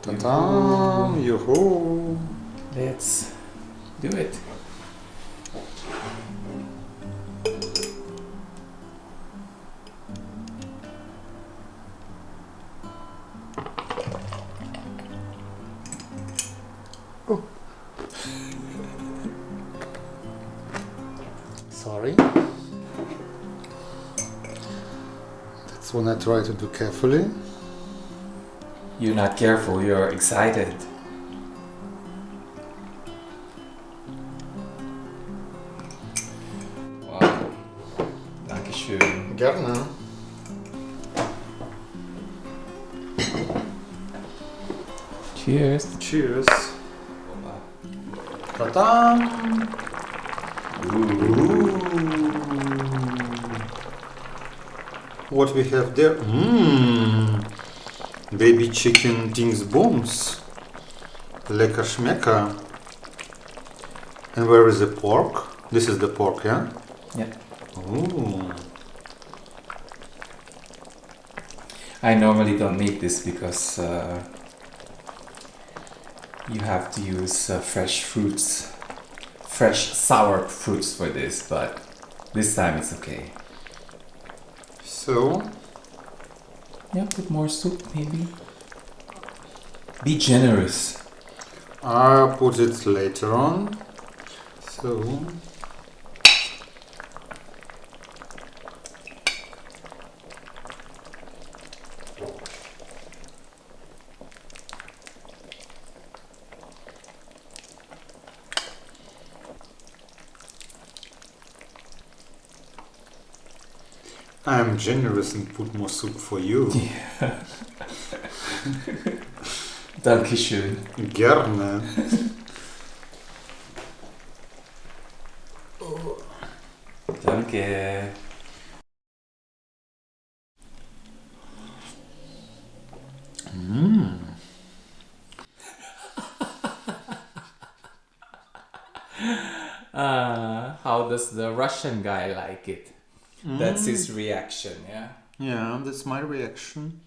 Ta-da! Yoo-hoo! Let's do it. Sorry. That's when I try to do carefully. You're not careful, you're excited. Wow. Dankeschön. Gerne. Cheers. Cheers. Ta-da! What we have there? Baby chicken dingsbums. Lekker schmecker. And where is the pork? This is the pork, yeah? Yeah. Ooh. I normally don't make this because you have to use fresh fruits, fresh sour fruits for this, but this time it's okay. So, Yeah, put more soup maybe. Be generous. I'll put it later on. So, I'm generous and put more soup for you. Dankeschön. Gerne. Danke. How does the Russian guy like it? That's his reaction, yeah? Yeah, that's my reaction.